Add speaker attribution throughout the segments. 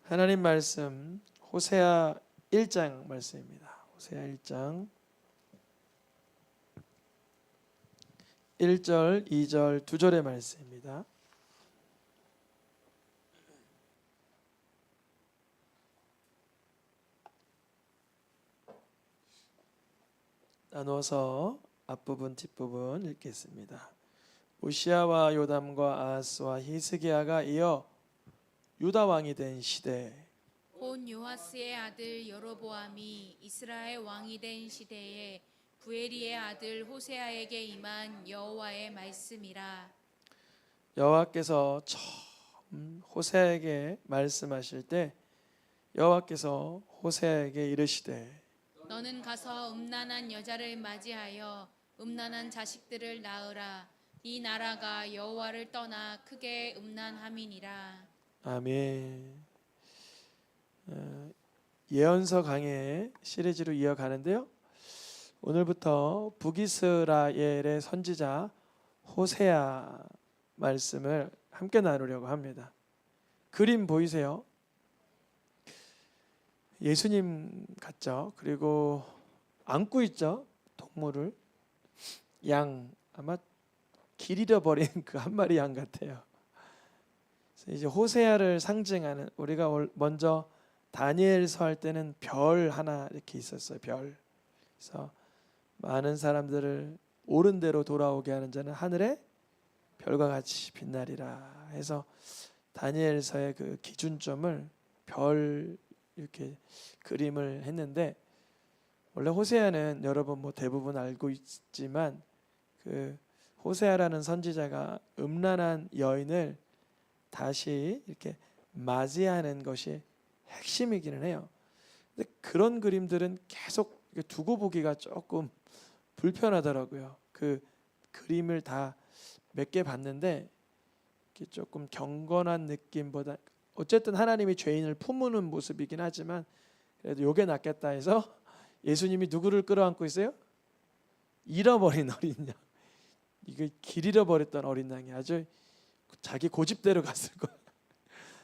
Speaker 1: 하나님 말씀 호세아 1장 말씀입니다. 호세아 1장 1절, 2절, 2절의 말씀입니다. 나누어서 앞부분 뒷부분 읽겠습니다. 우시아와 요담과 아하스와 히스기야가 이어 유다 왕이 된 시대,
Speaker 2: 곧 요아스의 아들 여로보암이 이스라엘 왕이 된 시대에 부엘리의 아들 호세아에게 임한 여호와의 말씀이라.
Speaker 1: 여호와께서 처음 호세아에게 말씀하실 때 여호와께서 호세아에게 이르시되
Speaker 2: 너는 가서 음란한 여자를 맞이하여 음란한 자식들을 낳으라. 이 나라가 여호와를 떠나 크게 음란함이니라.
Speaker 1: 아멘. 예언서 강해 시리즈로 이어가는데요. 오늘부터 북이스라엘의 선지자 호세아 말씀을 함께 나누려고 합니다. 그림 보이세요? 예수님 같죠? 그리고 안고 있죠? 동물을. 양, 아마 길 잃어버린 그 한 마리 양 같아요. 그래서 이제 호세아를 상징하는, 우리가 먼저 다니엘서 할 때는 별 하나 이렇게 있었어요. 별. 그래서 많은 사람들을 옳은 대로 돌아오게 하는 자는 하늘에 별과 같이 빛나리라 해서 다니엘서의 그 기준점을 별 이렇게 그림을 했는데, 원래 호세아는 여러분 뭐 대부분 알고 있지만 그 호세아라는 선지자가 음란한 여인을 다시 이렇게 맞이하는 것이 핵심이기는 해요. 근데 그런 그림들은 계속 두고 보기가 조금 불편하더라고요. 그 그림을 다 몇 개 봤는데 조금 경건한 느낌보다, 어쨌든 하나님이 죄인을 품는 모습이긴 하지만 그래도 요게 낫겠다 해서 예수님이 누구를 끌어안고 있어요? 잃어버린 어린 양. 이거 길 잃어버렸던 어린 양이 아주 자기 고집대로 갔을 거야.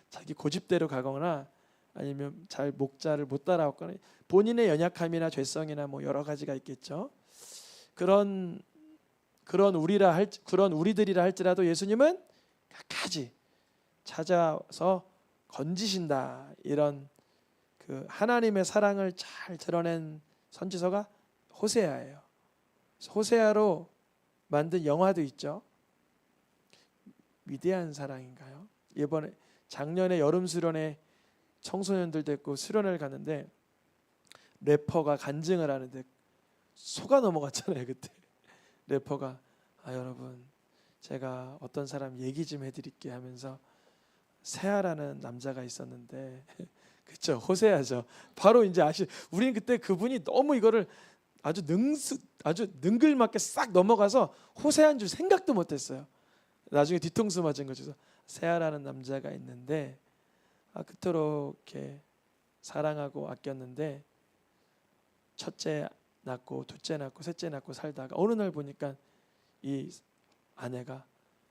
Speaker 1: 자기 고집대로 가거나 아니면 잘 목자를 못 따라왔거나 본인의 연약함이나 죄성이나 뭐 여러 가지가 있겠죠. 그런 우리들이라 할지라도 예수님은 끝까지 찾아서 건지신다. 이런 그 하나님의 사랑을 잘 드러낸 선지서가 호세아예요. 호세아로 만든 영화도 있죠. 위대한 사랑인가요? 이번에 작년에 여름 수련회 청소년들 데리고 수련회를 갔는데 래퍼가 간증을 하는데 속아 넘어갔잖아요. 그때 래퍼가 여러분 제가 어떤 사람 얘기 좀 해드릴게 하면서 세아라는 남자가 있었는데 그렇죠, 호세아죠. 바로 이제 우리는 그때 그분이 너무 이거를 아주 능글맞게 싹 넘어가서 호세아인 줄 생각도 못했어요. 나중에 뒤통수 맞은 거죠. 세아라는 남자가 있는데 그토록 이렇게 사랑하고 아꼈는데 첫째 낳고 둘째 낳고 셋째 낳고 살다가 어느 날 보니까 이 아내가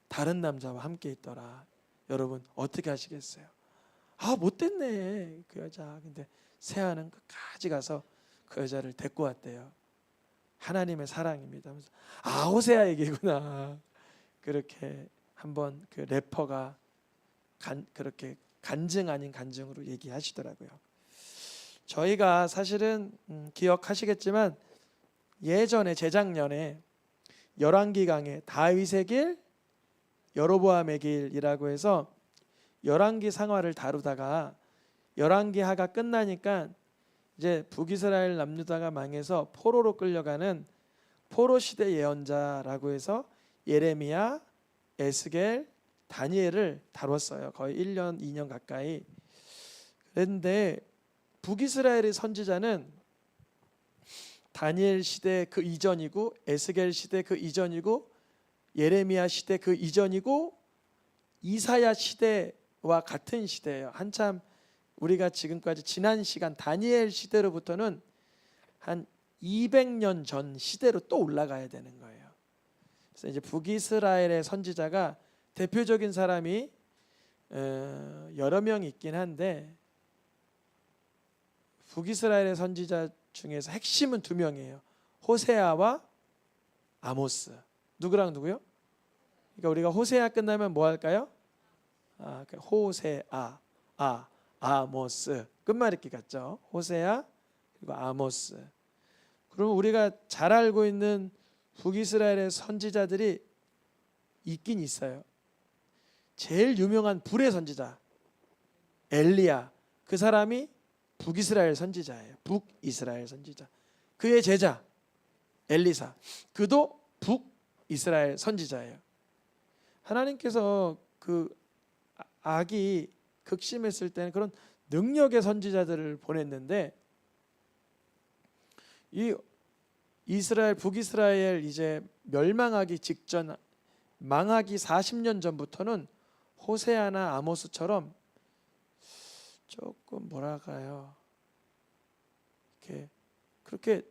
Speaker 1: 다른 남자와 함께 있더라. 여러분 어떻게 하시겠어요? 못됐네 그 여자. 근데 세아는 끝까지 가서 그 여자를 데리고 왔대요. 하나님의 사랑입니다. 호세아 얘기구나. 그렇게 한번 그 래퍼가 그렇게 간증 아닌 간증으로 얘기하시더라고요. 저희가 사실은 기억하시겠지만 예전에 재작년에 열왕기 강의 다윗의 길, 여로보암의 길이라고 해서 열왕기 상하를 다루다가 열왕기 하가 끝나니까 이제 북이스라엘 남유다가 망해서 포로로 끌려가는 포로 시대 예언자라고 해서 예레미야, 에스겔, 다니엘을 다뤘어요. 거의 1년, 2년 가까이. 그런데 북이스라엘의 선지자는 다니엘 시대 그 이전이고 에스겔 시대 그 이전이고 예레미야 시대 그 이전이고 이사야 시대와 같은 시대예요. 한참 우리가 지금까지 지난 시간 다니엘 시대로부터는 한 200년 전 시대로 또 올라가야 되는 거예요. 그래서 이제 북이스라엘의 선지자가 대표적인 사람이 여러 명 있긴 한데 북이스라엘의 선지자 중에서 핵심은 두 명이에요. 호세아와 아모스. 누구랑 누구요? 그러니까 우리가 호세아 끝나면 뭐 할까요? 호세아, 아모스. 끝말잇기 같죠? 호세아 그리고 아모스. 그러면 우리가 잘 알고 있는 북이스라엘의 선지자들이 있긴 있어요. 제일 유명한 불의 선지자 엘리야. 그 사람이 북이스라엘 선지자예요. 북이스라엘 선지자. 그의 제자 엘리사. 그도 북이스라엘 선지자예요. 하나님께서 그 악이 극심했을 때는 그런 능력의 선지자들을 보냈는데 이 이스라엘 북이스라엘 이제 멸망하기 직전 망하기 40년 전부터는 호세아나 아모스처럼 조금 뭐랄까요? 이렇게 그렇게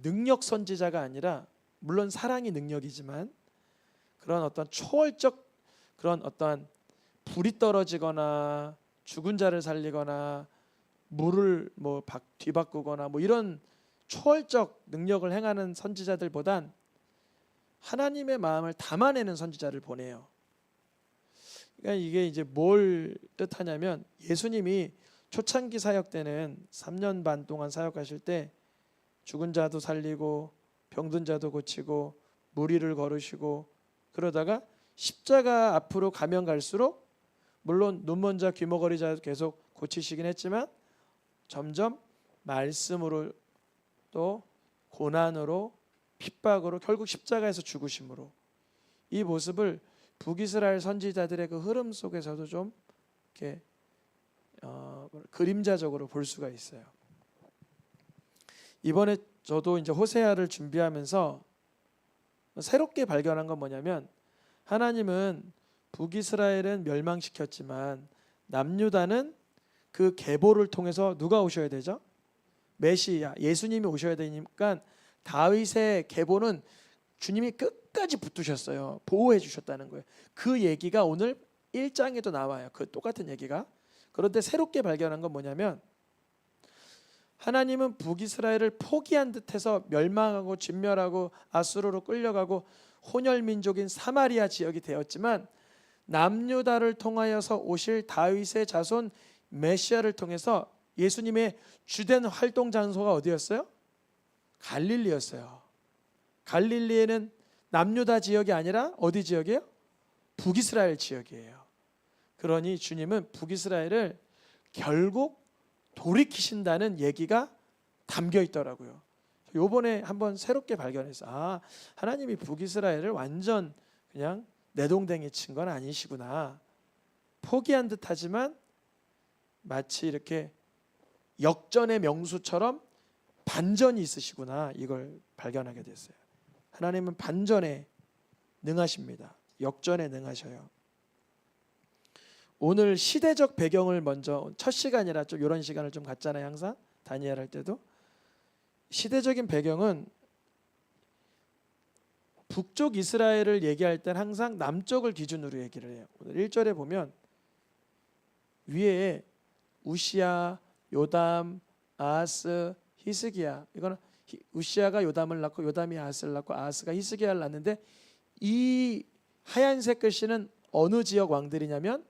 Speaker 1: 능력 선지자가 아니라 물론 사랑이 능력이지만 그런 어떤 초월적 그런 어떠한 불이 떨어지거나 죽은 자를 살리거나 물을 뭐 뒤바꾸거나 뭐 이런 초월적 능력을 행하는 선지자들보단 하나님의 마음을 담아내는 선지자를 보내요. 그러니까 이게 이제 뭘 뜻하냐면 예수님이 초창기 사역 때는 3년 반 동안 사역하실 때 죽은 자도 살리고 병든 자도 고치고 무리를 걸으시고 그러다가 십자가 앞으로 가면 갈수록 물론 눈먼 자 귀머거리 자 계속 고치시긴 했지만 점점 말씀으로 또 고난으로 핍박으로 결국 십자가에서 죽으심으로 이 모습을 북이스라엘 선지자들의 그 흐름 속에서도 좀 이렇게 그림자적으로 볼 수가 있어요. 이번에 저도 이제 호세아를 준비하면서 새롭게 발견한 건 뭐냐면 하나님은 북이스라엘은 멸망시켰지만 남유다는 그 계보를 통해서 누가 오셔야 되죠? 메시아 예수님이 오셔야 되니까 다윗의 계보는 주님이 끝까지 붙드셨어요. 보호해 주셨다는 거예요. 그 얘기가 오늘 1장에도 나와요. 그 똑같은 얘기가. 그런데 새롭게 발견한 건 뭐냐면 하나님은 북이스라엘을 포기한 듯해서 멸망하고 진멸하고 아수르로 끌려가고 혼혈민족인 사마리아 지역이 되었지만 남유다를 통하여서 오실 다윗의 자손 메시아를 통해서 예수님의 주된 활동 장소가 어디였어요? 갈릴리였어요. 갈릴리에는 남유다 지역이 아니라 어디 지역이에요? 북이스라엘 지역이에요. 그러니 주님은 북이스라엘을 결국 돌이키신다는 얘기가 담겨 있더라고요. 요번에 한번 새롭게 발견해서 하나님이 북이스라엘을 완전 그냥 내동댕이 친 건 아니시구나. 포기한 듯하지만 마치 이렇게 역전의 명수처럼 반전이 있으시구나. 이걸 발견하게 됐어요. 하나님은 반전에 능하십니다. 역전에 능하셔요. 오늘 시대적 배경을 먼저 첫 시간이라 좀 이런 시간을 좀 갖잖아요. 항상 다니엘 할 때도 시대적인 배경은 북쪽 이스라엘을 얘기할 땐 항상 남쪽을 기준으로 얘기를 해요. 오늘 1절에 보면 위에 우시야, 요담, 아하스, 히스기야. 이거는 우시야가 요담을 낳고 요담이 아하스를 낳고 아하스가 히스기야를 낳는데 이 하얀색 글씨는 어느 지역 왕들이냐면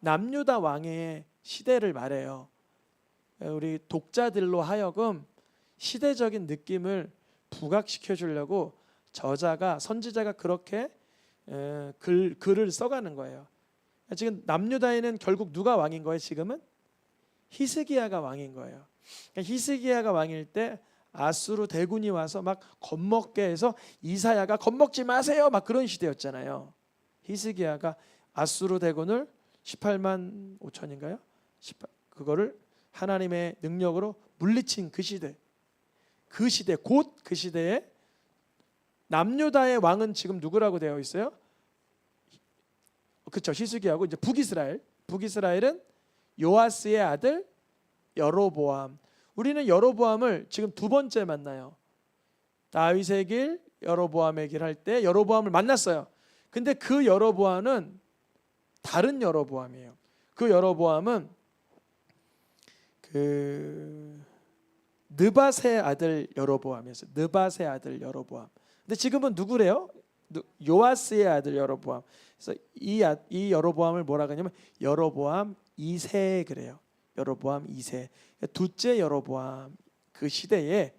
Speaker 1: 남유다 왕의 시대를 말해요. 우리 독자들로 하여금 시대적인 느낌을 부각시켜 주려고 저자가 선지자가 그렇게 글을 써가는 거예요. 지금 남유다에는 결국 누가 왕인 거예요? 지금은 히스기야가 왕인 거예요. 그러니까 히스기야가 왕일 때 아수르 대군이 와서 막 겁먹게 해서 이사야가 겁먹지 마세요 막 그런 시대였잖아요. 히스기야가 아수르 대군을 18만 5천인가요? 그거를 하나님의 능력으로 물리친 그 시대 곧 그 시대에 남유다의 왕은 지금 누구라고 되어 있어요? 그렇죠. 히스기야고 이제 북이스라엘은 요아스의 아들 여로보암. 우리는 여로보암을 지금 두 번째 만나요. 다윗의 길, 여로보암의 길 할 때 여로보암을 만났어요. 근데 그 여로보암은 다른 여로보암이에요. 그 여로보암은 그 느밧의 아들 여로보암이었어요. 느밧의 아들 여로보암. 근데 지금은 누구래요? 요아스의 아들 여로보암. 그래서 이 여로보암을 뭐라 그러냐면 여로보암 2세 그래요. 여로보암 2세. 둘째 여로보암. 그 시대에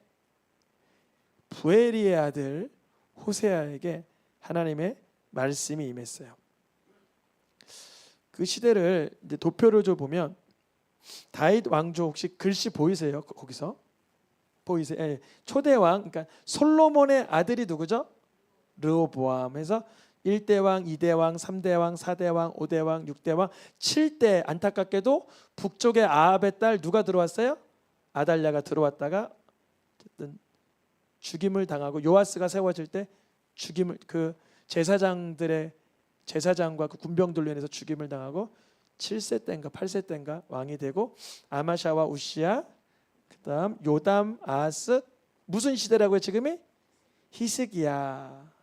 Speaker 1: 부엘리의 아들 호세아에게 하나님의 말씀이 임했어요. 그 시대를 이제 도표를 좀 보면 다윗 왕조 혹시 글씨 보이세요? 거기서 보이세요? 예. 초대 왕, 그러니까 솔로몬의 아들이 누구죠? 르호보암. 해서 1대 왕, 2대 왕, 3대 왕, 4대 왕, 5대 왕, 6대 왕, 7대 안타깝게도 북쪽의 아합의 딸 누가 들어왔어요? 아달랴가 들어왔다가 어쨌든 죽임을 당하고 요아스가 세워질 때 죽임을 그 제사장과 그 군병들로 인해서 죽임을 당하고 7세 때인가 8세 때인가 왕이 되고 아마샤와 우시야 그다음 요담 아하스 무슨 시대라고요 지금이? 히스기야.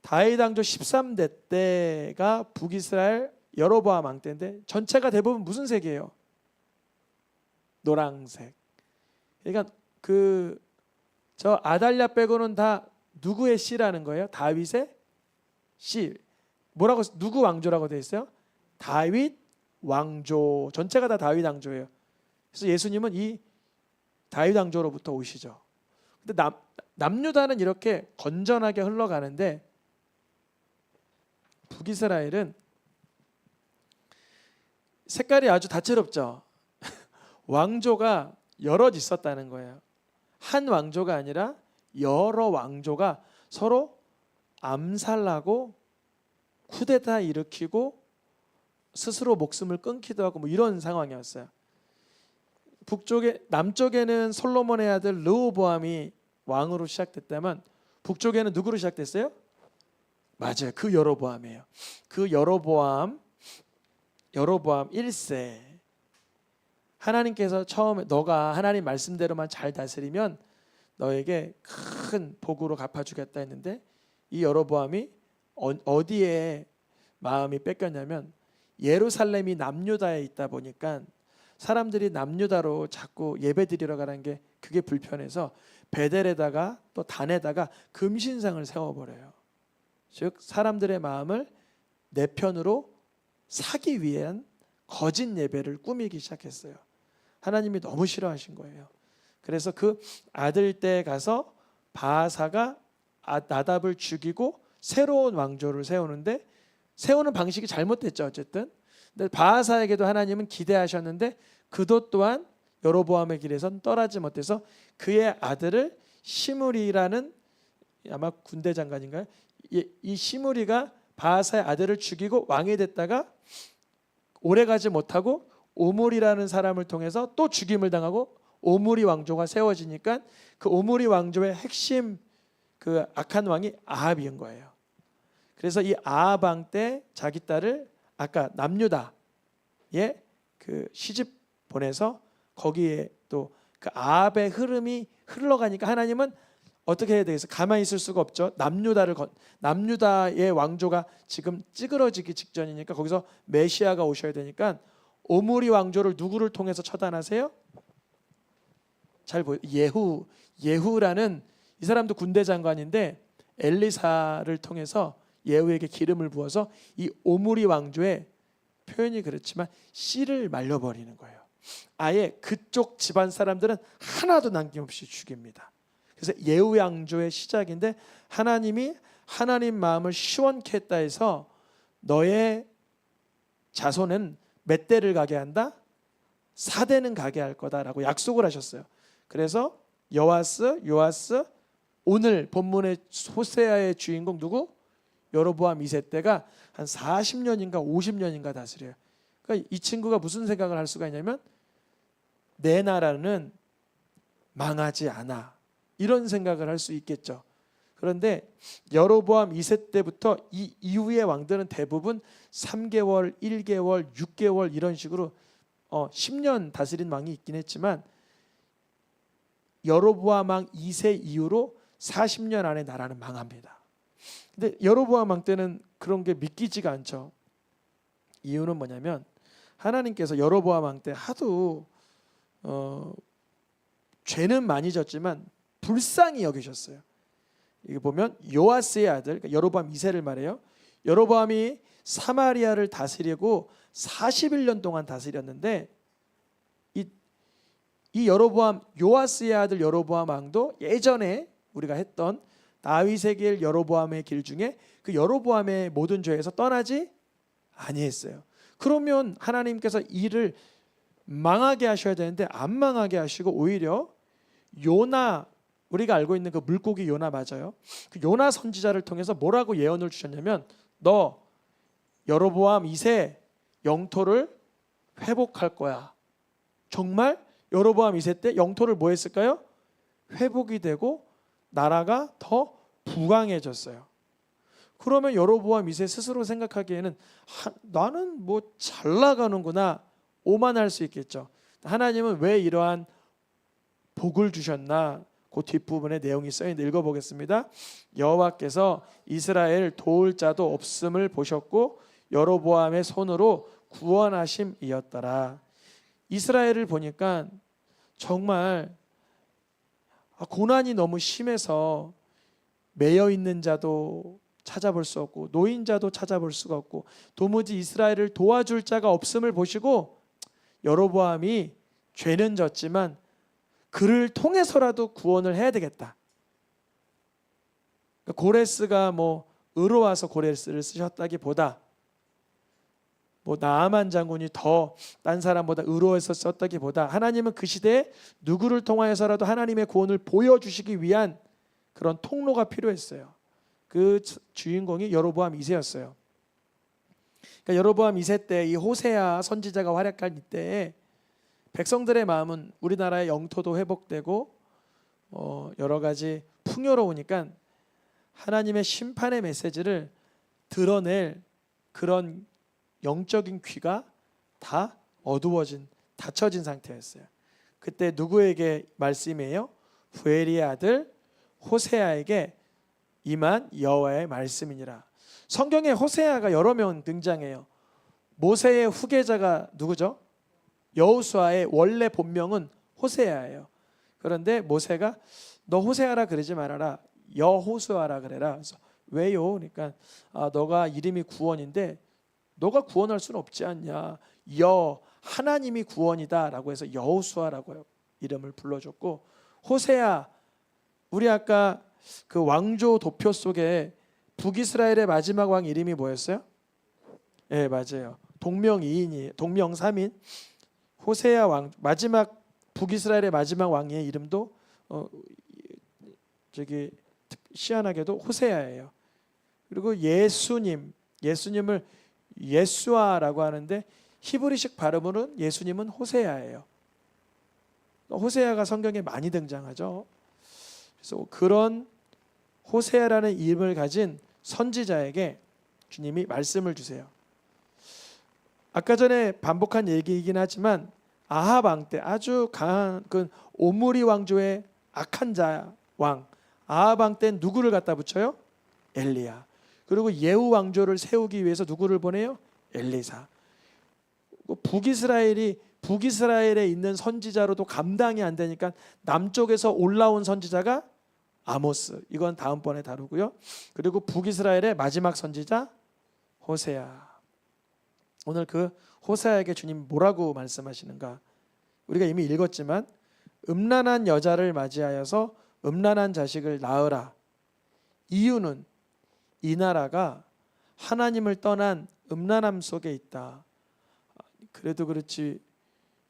Speaker 1: 다윗 왕조 13대 때가 북이스라엘 여로보암 왕 때인데 전체가 대부분 무슨 색이에요? 노란색. 그러니까 저 아달랴 빼고는 다 누구의 씨라는 거예요? 다윗의 씨. 뭐라고 누구 왕조라고 되어 있어요? 다윗 왕조. 전체가 다 다윗 왕조예요. 그래서 예수님은 이 다윗 왕조로부터 오시죠. 근데 남유다는 이렇게 건전하게 흘러가는데 북이스라엘은 색깔이 아주 다채롭죠. 왕조가 여럿 있었다는 거예요. 한 왕조가 아니라 여러 왕조가 서로 암살하고 쿠데타 일으키고 스스로 목숨을 끊기도 하고 뭐 이런 상황이었어요. 남쪽에는 솔로몬의 아들 르호보암이 왕으로 시작됐다면 북쪽에는 누구로 시작됐어요? 맞아요. 그 여로보암이에요. 그 여로보암 1세. 하나님께서 처음에 너가 하나님 말씀대로만 잘 다스리면 너에게 큰 복으로 갚아주겠다 했는데 이 여로보암이 어디에 마음이 뺏겼냐면 예루살렘이 남유다에 있다 보니까 사람들이 남유다로 자꾸 예배드리러 가는 게 그게 불편해서 베델에다가 또 단에다가 금신상을 세워버려요. 즉 사람들의 마음을 내 편으로 사기 위한 거짓 예배를 꾸미기 시작했어요. 하나님이 너무 싫어하신 거예요. 그래서 그 아들 때 가서 바하사가 나답을 죽이고 새로운 왕조를 세우는데 세우는 방식이 잘못됐죠. 어쨌든 근데 바하사에게도 하나님은 기대하셨는데 그도 또한 여로보암의 길에선 떠나지 못해서 그의 아들을 시므리라는 아마 군대 장관인가요? 이 시므리가 바하사의 아들을 죽이고 왕이 됐다가 오래가지 못하고 오므리라는 사람을 통해서 또 죽임을 당하고 오므리 왕조가 세워지니까 그 오므리 왕조의 핵심 그 악한 왕이 아합인 거예요. 그래서 이 아합 왕 때 자기 딸을 아까 남유다에 그 시집 보내서 거기에 또 그 아합의 흐름이 흘러가니까 하나님은 어떻게 해야 되겠어요? 가만히 있을 수가 없죠. 남유다의 왕조가 지금 찌그러지기 직전이니까 거기서 메시아가 오셔야 되니까 오므리 왕조를 누구를 통해서 처단하세요? 잘 보여. 예후라는 이 사람도 군대 장관인데 엘리사를 통해서 예후에게 기름을 부어서 이 오므리 왕조의 표현이 그렇지만 씨를 말려버리는 거예요. 아예 그쪽 집안 사람들은 하나도 남김없이 죽입니다. 그래서 예후 왕조의 시작인데 하나님이 하나님 마음을 시원케 했다 해서 너의 자손은 몇 대를 가게 한다? 4대는 가게 할 거다라고 약속을 하셨어요. 그래서 요아스 오늘 본문의 호세아의 주인공 누구? 여로보암 2세 때가 한 40년인가 50년인가 다스려요. 그러니까 이 친구가 무슨 생각을 할 수가 있냐면 내 나라는 망하지 않아. 이런 생각을 할 수 있겠죠. 그런데 여로보암 2세 때부터 이 이후의 왕들은 대부분 3개월, 1개월, 6개월 이런 식으로 10년 다스린 왕이 있긴 했지만 여로보암 왕 2세 이후로 40년 안에 나라는 망합니다. 근데 여로보암 왕 때는 그런 게 믿기지가 않죠. 이유는 뭐냐면 하나님께서 여로보암 왕 때 하도 죄는 많이 졌지만 불쌍히 여기셨어요. 이거 보면 요아스의 아들, 그러니까 여로보암 2세를 말해요. 여로보암이 사마리아를 다스리고 41년 동안 다스렸는데 이 여로보암, 요아스의 아들 여로보암 왕도 예전에 우리가 했던 다윗의 길, 여로보암의 길 중에 그 여로보암의 모든 죄에서 떠나지 아니했어요. 그러면 하나님께서 이를 망하게 하셔야 되는데 안 망하게 하시고 오히려 요나, 우리가 알고 있는 그 물고기 요나 맞아요. 그 요나 선지자를 통해서 뭐라고 예언을 주셨냐면 너 여로보암 2세 영토를 회복할 거야. 정말 여로보암 2세 때 영토를 뭐 했을까요? 회복이 되고 나라가 더 부강해졌어요. 그러면 여로보암 2세 스스로 생각하기에는 나는 뭐 잘 나가는구나 오만할 수 있겠죠. 하나님은 왜 이러한 복을 주셨나? 그 뒷부분에 내용이 써있는데 읽어보겠습니다. 여호와께서 이스라엘 도울 자도 없음을 보셨고 여로보암의 손으로 구원하심이었더라. 이스라엘을 보니까 정말 고난이 너무 심해서 매여 있는 자도 찾아볼 수 없고 노인자도 찾아볼 수가 없고 도무지 이스라엘을 도와줄 자가 없음을 보시고 여로보암이 죄는 졌지만 그를 통해서라도 구원을 해야 되겠다. 고레스가 뭐 의로와서 고레스를 쓰셨다기보다 뭐 나아만 장군이 더 딴 사람보다 의로해서 썼다기보다 하나님은 그 시대에 누구를 통하여서라도 하나님의 구원을 보여주시기 위한 그런 통로가 필요했어요. 그 주인공이 여로보암 2세였어요. 그러니까 여로보암 2세 때 이 호세아 선지자가 활약할 이때에 백성들의 마음은 우리나라의 영토도 회복되고 여러 가지 풍요로우니까 하나님의 심판의 메시지를 드러낼 그런 영적인 귀가 다 어두워진, 닫혀진 상태였어요. 그때 누구에게 말씀이에요? 부엘리의 아들 호세아에게 임한 여호와의 말씀이니라. 성경에 호세아가 여러 명 등장해요. 모세의 후계자가 누구죠? 여호수아의 원래 본명은 호세아예요. 그런데 모세가 너 호세아라 그러지 말아라. 여호수아라 그래라. 그래서 왜요? 그러니까 너가 이름이 구원인데 너가 구원할 수는 없지 않냐. 하나님이 구원이다라고 해서 여호수아라고 이름을 불러줬고 호세아, 우리 아까 그 왕조 도표 속에 북이스라엘의 마지막 왕 이름이 뭐였어요? 네, 맞아요. 동명이인이 동명삼인 호세아 왕, 마지막 북이스라엘의 마지막 왕의 이름도 희한하게도 호세아예요. 그리고 예수님을 예수아라고 하는데 히브리식 발음으로는 예수님은 호세아예요. 호세아가 성경에 많이 등장하죠. 그래서 그런 호세아라는 이름을 가진 선지자에게 주님이 말씀을 주세요. 아까 전에 반복한 얘기이긴 하지만 아합 왕 때 아주 강한 그 오므리 왕조의 악한 자 왕 아합 왕 때 누구를 갖다 붙여요? 엘리야. 그리고 예후 왕조를 세우기 위해서 누구를 보내요? 엘리사. 북이스라엘에 있는 선지자로도 감당이 안 되니까 남쪽에서 올라온 선지자가 아모스. 이건 다음번에 다루고요. 그리고 북이스라엘의 마지막 선지자 호세아. 오늘 그 호세아에게 주님 뭐라고 말씀하시는가? 우리가 이미 읽었지만 음란한 여자를 맞이하여서 음란한 자식을 낳으라. 이유는 이 나라가 하나님을 떠난 음란함 속에 있다. 그래도 그렇지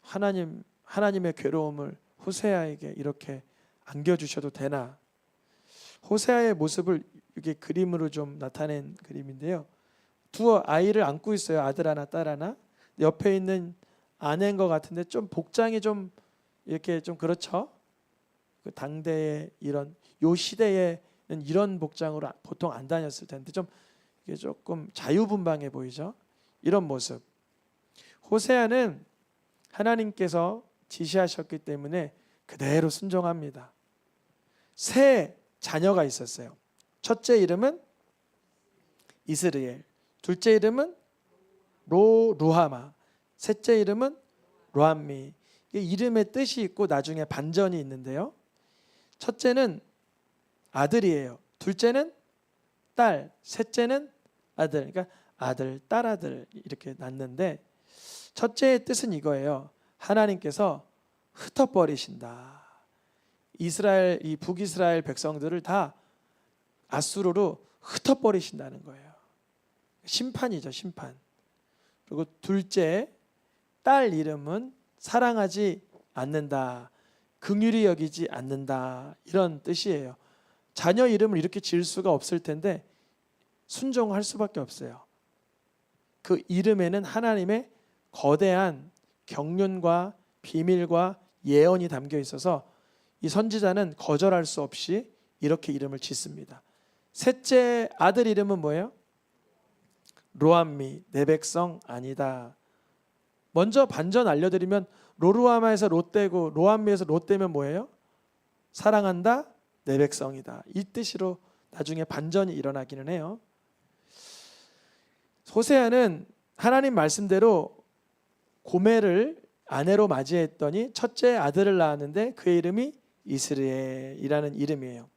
Speaker 1: 하나님의 괴로움을 호세아에게 이렇게 안겨주셔도 되나? 호세아의 모습을 이게 그림으로 좀 나타낸 그림인데요. 두 아이를 안고 있어요. 아들 하나, 딸 하나. 옆에 있는 아내인 것 같은데 좀 복장이 좀 이렇게 좀 그렇죠. 그 당대의 요 시대에는 이런 복장으로 보통 안 다녔을 텐데 좀 이게 조금 자유분방해 보이죠. 이런 모습. 호세아는 하나님께서 지시하셨기 때문에 그대로 순종합니다. 세 자녀가 있었어요. 첫째 이름은 이스르엘, 둘째 이름은 루하마, 셋째 이름은 로암미. 이게 이름의 뜻이 있고 나중에 반전이 있는데요. 첫째는 아들이에요. 둘째는 딸, 셋째는 아들. 그러니까 아들, 딸아들 이렇게 낳는데 첫째의 뜻은 이거예요. 하나님께서 흩어버리신다. 이스라엘, 이 북이스라엘 백성들을 다 아수르로 흩어버리신다는 거예요. 심판이죠, 심판. 그리고 둘째, 딸 이름은 사랑하지 않는다, 긍휼히 여기지 않는다, 이런 뜻이에요. 자녀 이름을 이렇게 지을 수가 없을 텐데 순종할 수밖에 없어요. 그 이름에는 하나님의 거대한 경륜과 비밀과 예언이 담겨 있어서 이 선지자는 거절할 수 없이 이렇게 이름을 짓습니다. 셋째 아들 이름은 뭐예요? 로암미, 내 백성 아니다. 먼저 반전 알려드리면 로루아마에서 롯되고 로암미에서 롯되면 뭐예요? 사랑한다, 내 백성이다. 이 뜻으로 나중에 반전이 일어나기는 해요. 호세아는 하나님 말씀대로 고멜을 아내로 맞이했더니 첫째 아들을 낳았는데 그의 이름이 이스리엘이라는 이름이에요.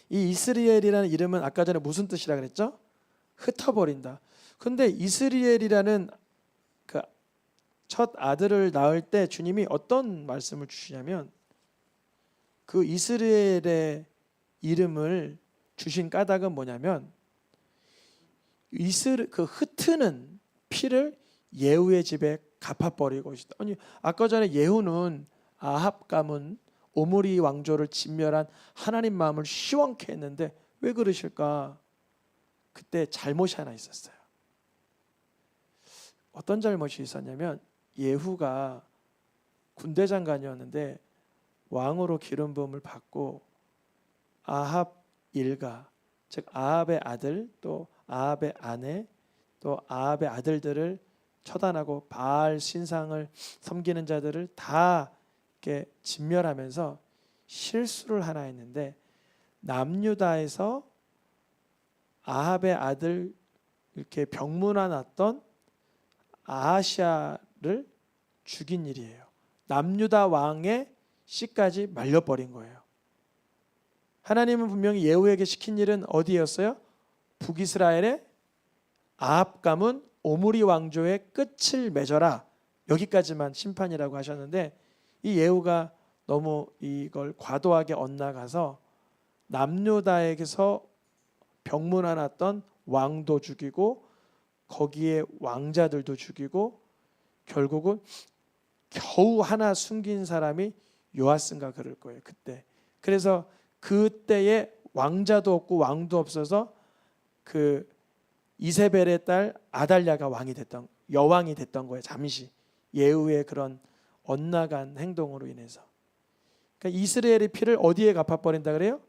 Speaker 1: 이 이스리엘이라는 이름은 아까 전에 무슨 뜻이라 그랬죠? 흩어버린다. 그런데 이스리엘이라는 그 첫 아들을 낳을 때 주님이 어떤 말씀을 주시냐면 그 이스라엘의 이름을 주신 까닭은 뭐냐면 그 흩트는 피를 예후의 집에 갚아버리고 있다. 아니 아까 전에 예후는 아합 가문 오므리 왕조를 진멸한 하나님 마음을 시원케 했는데 왜 그러실까? 그때 잘못이 하나 있었어요. 어떤 잘못이 있었냐면 예후가 군대 장관이었는데 왕으로 기름 부음을 받고 아합 일가, 즉 아합의 아들 또 아합의 아내 또 아합의 아들들을 처단하고 바알 신상을 섬기는 자들을 다 이렇게 진멸하면서 실수를 하나 했는데 남유다에서 아합의 아들 이렇게 병문안 났던 아하시아를 죽인 일이에요. 남유다 왕의 씨까지 말려버린 거예요. 하나님은 분명히 예후에게 시킨 일은 어디였어요? 북이스라엘의 아합 가문 오므리 왕조의 끝을 맺어라. 여기까지만 심판이라고 하셨는데 이 예후가 너무 이걸 과도하게 엇나가서 남유다에게서 병문안 났던 왕도 죽이고 거기에 왕자들도 죽이고 결국은 겨우 하나 숨긴 사람이 요아스인가 그럴 거예요. 그때. 그래서 그때에 왕자도 없고 왕도 없어서 그 이세벨의 딸 아달랴가 여왕이 됐던 거예요. 잠시 예후의 그런 엇나간 행동으로 인해서. 그러니까 이스라엘의 피를 어디에 갚아버린다 그래요?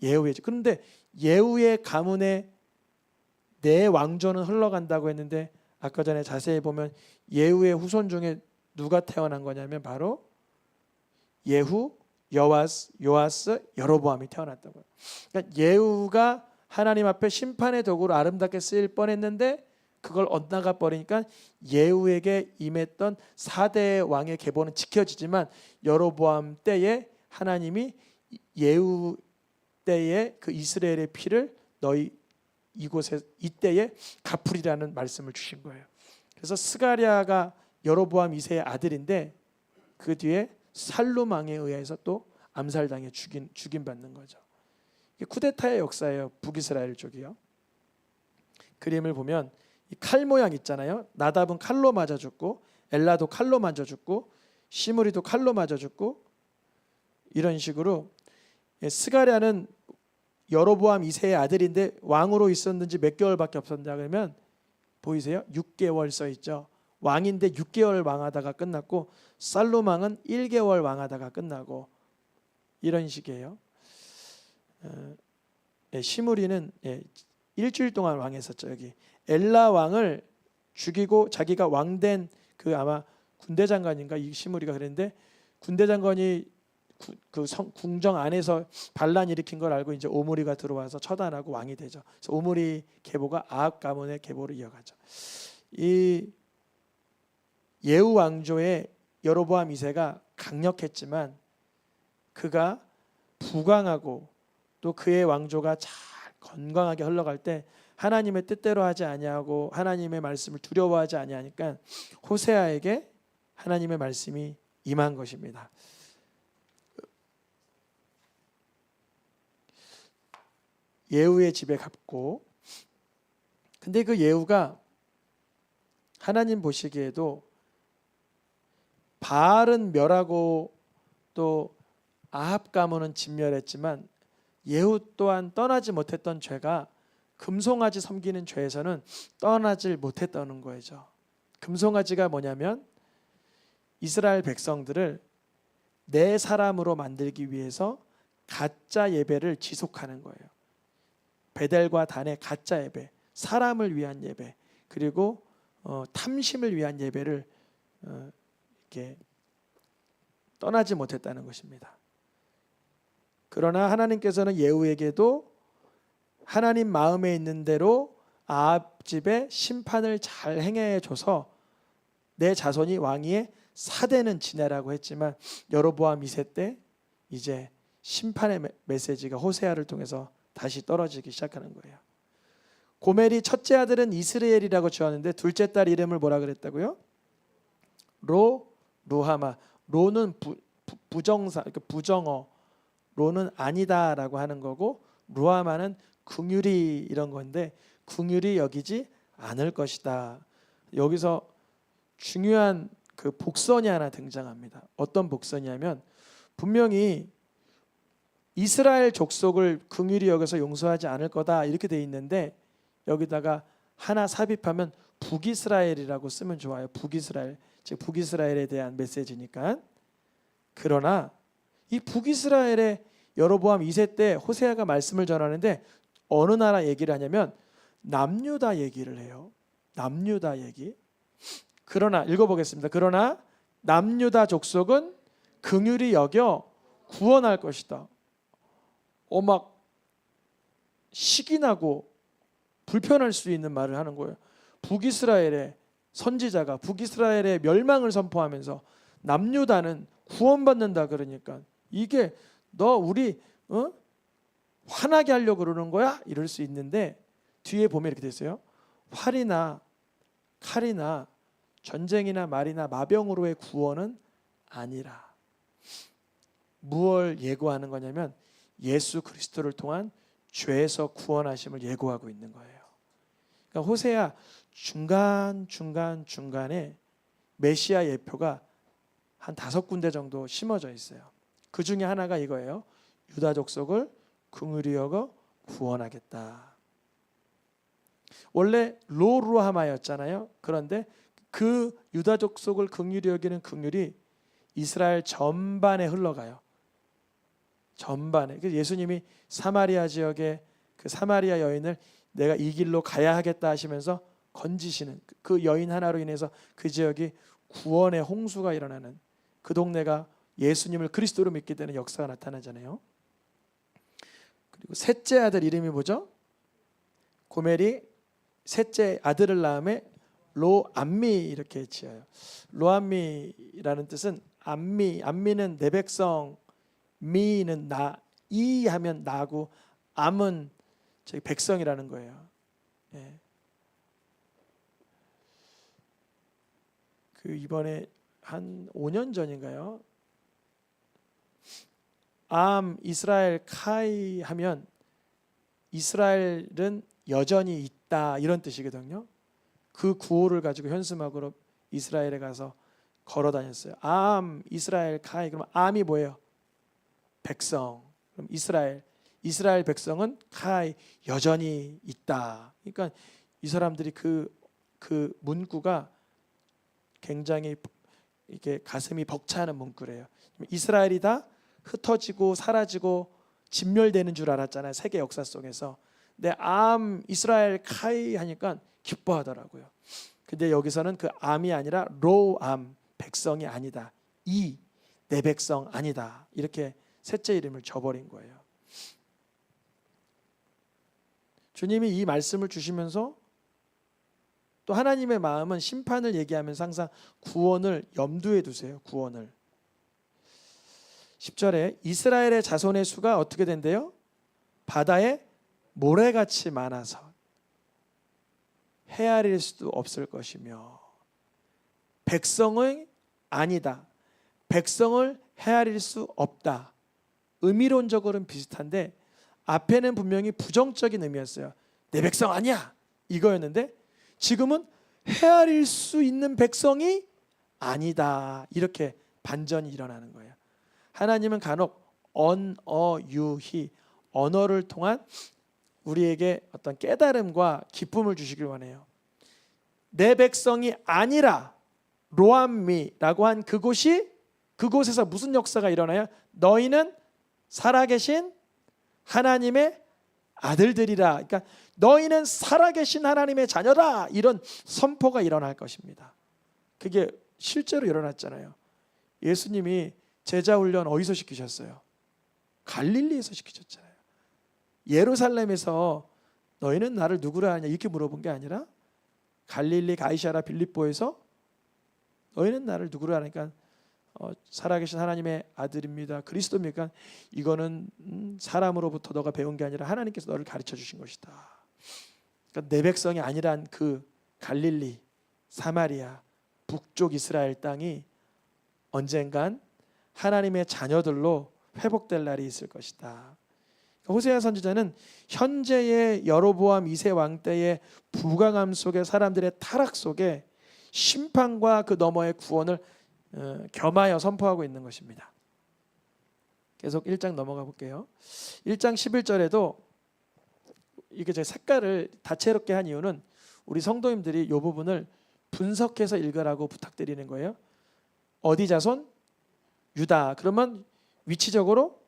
Speaker 1: 예후의 집. 그런데 예후의 가문에 내 왕조는 흘러간다고 했는데 아까 전에 자세히 보면 예후의 후손 중에 누가 태어난 거냐면 바로 예후, 요아스, 여로보암이 태어났다고요. 그러니까 예후가 하나님 앞에 심판의 도구로 아름답게 쓰일 뻔했는데 그걸 엇나가 버리니까 예후에게 임했던 4대 왕의 계보는 지켜지지만 여로보암 때에 하나님이 예후 때에 그 이스라엘의 피를 너희 이곳에 이때에 갚으리라는 말씀을 주신 거예요. 그래서 스가랴가 여로보암 2세의 아들인데 그 뒤에 살룸 왕에 의해서 또 암살당해 죽임 받는 거죠. 이게 쿠데타의 역사예요. 북이스라엘 쪽이요. 그림을 보면 이 칼 모양 있잖아요. 나답은 칼로 맞아 죽고 엘라도 칼로 맞아 죽고 시므리도 칼로 맞아 죽고 이런 식으로 스가랴는 여로보암 2세의 아들인데 왕으로 있었는지 몇 개월밖에 없었냐 그러면 보이세요? 6개월 써 있죠. 왕인데 6개월 왕하다가 끝났고 살룸 왕은 1개월 왕하다가 끝나고 이런 식이에요. 시므리는 일주일 동안 왕했었죠. 여기 엘라 왕을 죽이고 자기가 왕된 그 아마 군대 장관인가 이 시므리가 그랬는데 군대 장관이 그 궁정 안에서 반란 일으킨 걸 알고 이제 오므리가 들어와서 처단하고 왕이 되죠. 그래서 오므리 계보가 아합 가문의 계보를 이어가죠. 이 예후 왕조의 여로보암 2세가 강력했지만 그가 부강하고 또 그의 왕조가 잘 건강하게 흘러갈 때 하나님의 뜻대로 하지 아니하고 하나님의 말씀을 두려워하지 아니하니까 호세아에게 하나님의 말씀이 임한 것입니다. 예후의 집에 갔고, 근데 그 예후가 하나님 보시기에도 바알은 멸하고 또 아합 가문은 진멸했지만 예후 또한 떠나지 못했던 죄가 금송아지 섬기는 죄에서는 떠나질 못했다는 거죠. 금송아지가 뭐냐면 이스라엘 백성들을 내 사람으로 만들기 위해서 가짜 예배를 지속하는 거예요. 베델과 단의 가짜 예배, 사람을 위한 예배, 그리고 탐심을 위한 예배를 이렇게 떠나지 못했다는 것입니다. 그러나 하나님께서는 예후에게도 하나님 마음에 있는 대로 아합 집에 심판을 잘 행해 줘서 내 자손이 왕위에 사대는 지내라고 했지만 여로보암 2세 때 이제 심판의 메시지가 호세아를 통해서 다시 떨어지기 시작하는 거예요. 고멜이 첫째 아들은 이스라엘이라고 지었는데 둘째 딸 이름을 뭐라 그랬다고요? 루하마. 로는 부정사, 그러니까 부정어. 로는 아니다라고 하는 거고 루하마는 긍휼히 이런 건데 긍휼히 여기지 않을 것이다. 여기서 중요한 그 복선이 하나 등장합니다. 어떤 복선이냐면 분명히 이스라엘 족속을 긍휼히 여겨서 용서하지 않을 거다 이렇게 돼 있는데 여기다가 하나 삽입하면 북이스라엘이라고 쓰면 좋아요. 북이스라엘, 즉 북이스라엘에 대한 메시지니까. 그러나 이 북이스라엘의 여로보암 2세 때 호세아가 말씀을 전하는데 어느 나라 얘기를 하냐면 남유다 얘기를 해요. 남유다 얘기. 그러나 읽어보겠습니다. 그러나 남유다 족속은 긍휼히 여겨 구원할 것이다. 막 시기 나고 불편할 수 있는 말을 하는 거예요. 북이스라엘의 선지자가 북이스라엘의 멸망을 선포하면서 남유다는 구원받는다 그러니까 이게 너 우리 화나게 하려고 그러는 거야? 이럴 수 있는데 뒤에 보면 이렇게 돼 있어요. 활이나 칼이나 전쟁이나 말이나 마병으로의 구원은 아니라. 무엇을 예고하는 거냐면 예수 그리스도를 통한 죄에서 구원하심을 예고하고 있는 거예요. 그러니까 호세아 중간에 메시아 예표가 한 5군데 정도 심어져 있어요. 그 중에 하나가 이거예요. 유다 족속을 긍휼히 여겨 구원하겠다. 원래 로루하마였잖아요. 그런데 그 유다 족속을 긍휼히 여기는 긍휼이 이스라엘 전반에 흘러가요. 전반에. 그래서 예수님이 사마리아 지역에 그 사마리아 여인을 내가 이 길로 가야 하겠다 하시면서 건지시는 그 여인 하나로 인해서 그 지역이 구원의 홍수가 일어나는 그 동네가 예수님을 그리스도로 믿게 되는 역사가 나타나잖아요. 그리고 셋째 아들 이름이 뭐죠? 고멜이 셋째 아들을 낳음에 로암미 이렇게 지어요. 로암미라는 뜻은 암미는 내 백성, 미는 나, 이 하면 나고 암은 저희 백성이라는 거예요. 예. 그 이번에 한 5년 전인가요? 이스라엘 카이 하면 이스라엘은 여전히 있다 이런 뜻이거든요. 그 구호를 가지고 현수막으로 이스라엘에 가서 걸어 다녔어요. 이스라엘 카이. 그럼 암이 뭐예요? 백성. 그럼 이스라엘 백성은 카이 여전히 있다. 그러니까 이 사람들이 그 문구가 굉장히 이게 가슴이 벅차는 문구래요. 이스라엘이 다 흩어지고 사라지고 진멸되는 줄 알았잖아요. 세계 역사 속에서. 근데 이스라엘 카이 하니까 기뻐하더라고요. 근데 여기서는 그 암이 아니라 로암, 백성이 아니다. 내 백성 아니다. 이렇게 셋째 이름을 줘버린 거예요. 주님이 이 말씀을 주시면서 또 하나님의 마음은 심판을 얘기하면서 항상 구원을 염두에 두세요. 구원을. 10절에 이스라엘의 자손의 수가 어떻게 된대요? 바다에 모래같이 많아서 헤아릴 수도 없을 것이며 백성의 아니다. 백성을 헤아릴 수 없다. 의미론적으로는 비슷한데 앞에는 분명히 부정적인 의미였어요. 내 백성 아니야 이거였는데 지금은 헤아릴 수 있는 백성이 아니다. 이렇게 반전이 일어나는 거예요. 하나님은 간혹 언어유희, 언어를 통한 우리에게 어떤 깨달음과 기쁨을 주시길 원해요. 내 백성이 아니라 로암미라고 한 그곳에서 무슨 역사가 일어나요? 너희는 살아계신 하나님의 아들들이라. 그러니까 너희는 살아계신 하나님의 자녀다. 이런 선포가 일어날 것입니다. 그게 실제로 일어났잖아요. 예수님이 제자 훈련 어디서 시키셨어요? 갈릴리에서 시키셨잖아요. 예루살렘에서 너희는 나를 누구라 하냐 이렇게 물어본 게 아니라 갈릴리 가이사랴 빌립보에서 너희는 나를 누구라 하니까 살아계신 하나님의 아들입니다. 그리스도입니까? 이거는 사람으로부터 너가 배운 게 아니라 하나님께서 너를 가르쳐 주신 것이다. 그러니까 내 백성이 아니란 그 갈릴리, 사마리아, 북쪽 이스라엘 땅이 언젠간 하나님의 자녀들로 회복될 날이 있을 것이다. 호세아 선지자는 현재의 여로보암 2세 왕 때의 부강함 속에 사람들의 타락 속에 심판과 그 너머의 구원을 겸하여 선포하고 있는 것입니다. 계속 1장 넘어가 볼게요. 1장 11절에도 이게 제 색깔을 다채롭게 한 이유는 우리 성도님들이 이 부분을 분석해서 읽으라고 부탁드리는 거예요. 어디 자손? 유다. 그러면 위치적으로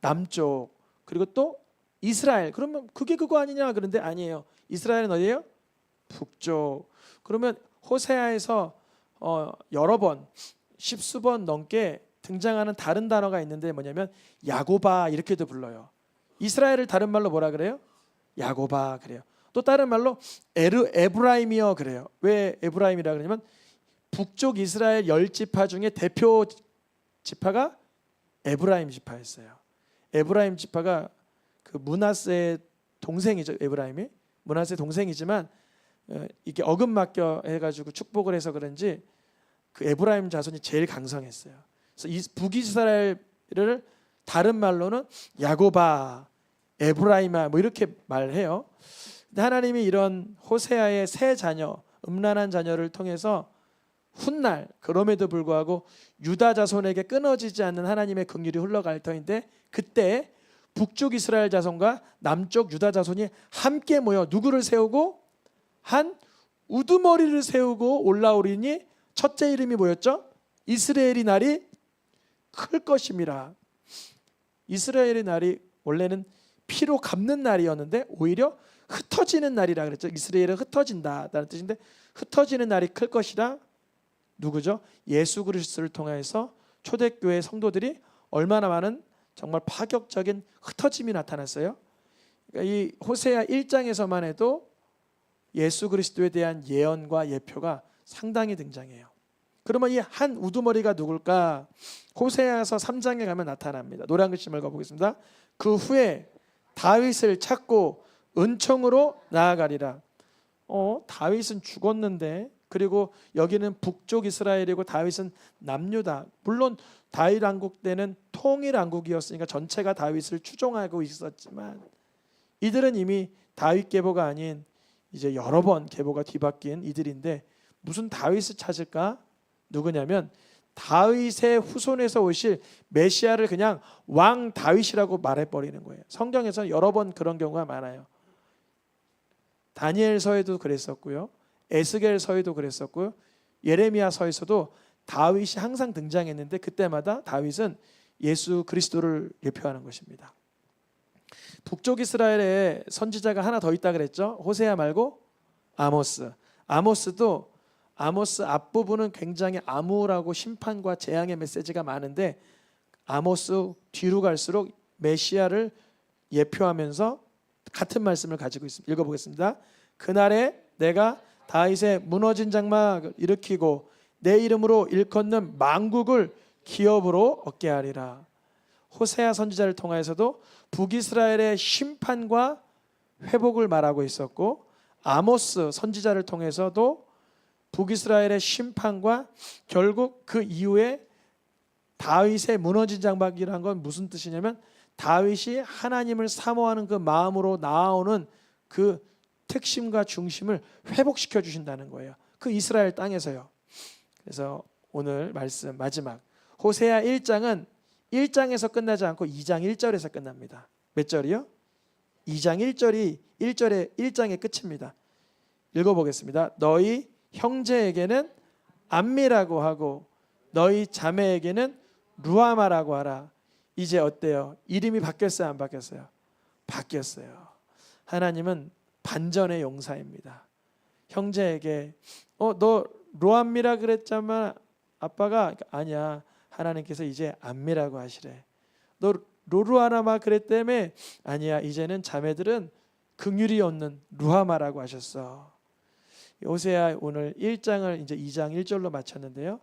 Speaker 1: 남쪽. 그리고 또 이스라엘. 그러면 그게 그거 아니냐? 그런데 아니에요. 이스라엘은 어디예요? 북쪽. 그러면 호세아에서 여러 번, 십수번 넘게 등장하는 다른 단어가 있는데 뭐냐면 야고바 이렇게도 불러요. 이스라엘을 다른 말로 뭐라 그래요? 야고바 그래요. 또 다른 말로 에브라임이여 그래요. 왜 에브라임이라 그러냐면 북쪽 이스라엘 10지파 중에 대표 지파가 에브라임 지파였어요. 에브라임 지파가 그 므낫세의 동생이죠. 에브라임이 므낫세의 동생이지만 이게 어긋맞겨 해가지고 축복을 해서 그런지 그 에브라임 자손이 제일 강성했어요. 그래서 이 북이스라엘을 다른 말로는 야고바, 에브라임아 뭐 이렇게 말해요. 근데 하나님이 이런 호세아의 세 자녀, 음란한 자녀를 통해서 훗날 그럼에도 불구하고 유다 자손에게 끊어지지 않는 하나님의 긍휼이 흘러갈 터인데 그때 북쪽 이스라엘 자손과 남쪽 유다 자손이 함께 모여 누구를 세우고 한 우두머리를 세우고 올라오리니 첫째 이름이 뭐였죠? 이스라엘이 날이 클 것임이라. 이스라엘의 날이 원래는 피로 갚는 날이었는데 오히려 흩어지는 날이라 그랬죠. 이스라엘은 흩어진다라는 뜻인데 흩어지는 날이 클 것이라. 누구죠? 예수 그리스도를 통해서 초대교회 성도들이 얼마나 많은 정말 파격적인 흩어짐이 나타났어요. 그러니까 이 호세아 1장에서만 해도 예수 그리스도에 대한 예언과 예표가 상당히 등장해요. 그러면 이 한 우두머리가 누굴까? 호세아서 3장에 가면 나타납니다. 노란 글씨 읽어보겠습니다. 그 후에 다윗을 찾고 은총으로 나아가리라. 다윗은 죽었는데 그리고 여기는 북쪽 이스라엘이고 다윗은 남유다. 물론 다윗 왕국 때는 통일 왕국이었으니까 전체가 다윗을 추종하고 있었지만 이들은 이미 다윗 계보가 아닌 이제 여러 번 계보가 뒤바뀐 이들인데 무슨 다윗을 찾을까? 누구냐면 다윗의 후손에서 오실 메시아를 그냥 왕 다윗이라고 말해버리는 거예요. 성경에서 여러 번 그런 경우가 많아요. 다니엘서에도 그랬었고요. 에스겔서에도 그랬었고요. 예레미야서에서도 다윗이 항상 등장했는데 그때마다 다윗은 예수 그리스도를 예표하는 것입니다. 북쪽 이스라엘에 선지자가 하나 더 있다 그랬죠. 호세아 말고 아모스. 아모스도 아모스 앞부분은 굉장히 암울하고 심판과 재앙의 메시지가 많은데 아모스 뒤로 갈수록 메시아를 예표하면서 같은 말씀을 가지고 있습니다. 읽어보겠습니다. 그날에 내가 다윗의 무너진 장막을 일으키고 내 이름으로 일컫는 만국을 기업으로 얻게 하리라. 호세아 선지자를 통하여서도 북이스라엘의 심판과 회복을 말하고 있었고, 아모스 선지자를 통해서도 북이스라엘의 심판과 결국 그 이후에 다윗의 무너진 장막이라는 건 무슨 뜻이냐면 다윗이 하나님을 사모하는 그 마음으로 나아오는 그 특심과 중심을 회복시켜 주신다는 거예요. 그 이스라엘 땅에서요. 그래서 오늘 말씀 마지막 호세아 1장은 1장에서 끝나지 않고 2장 1절에서 끝납니다. 몇 절이요? 2장 1절이 1장의 끝입니다. 읽어보겠습니다. 너희 형제에게는 암미라고 하고 너희 자매에게는 루아마라고 하라. 이제 어때요? 이름이 바뀌었어요? 안 바뀌었어요? 바뀌었어요. 하나님은 반전의 용사입니다. 형제에게 너 루아미라 그랬잖아. 아빠가 아니야. 하나님께서 이제 암미라고 하시래. 너 로루아나마 그랬다며. 아니야. 이제는 자매들은 긍휼이 없는 루하마라고 하셨어. 호세아 오늘 1장을 이제 2장 1절로 마쳤는데요.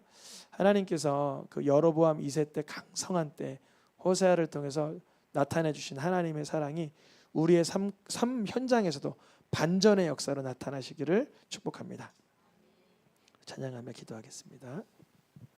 Speaker 1: 하나님께서 그 여로보암 2세 때 강성한 때 호세아를 통해서 나타내 주신 하나님의 사랑이 우리의 삶 현장에서도 반전의 역사로 나타나시기를 축복합니다. 찬양하며 기도하겠습니다.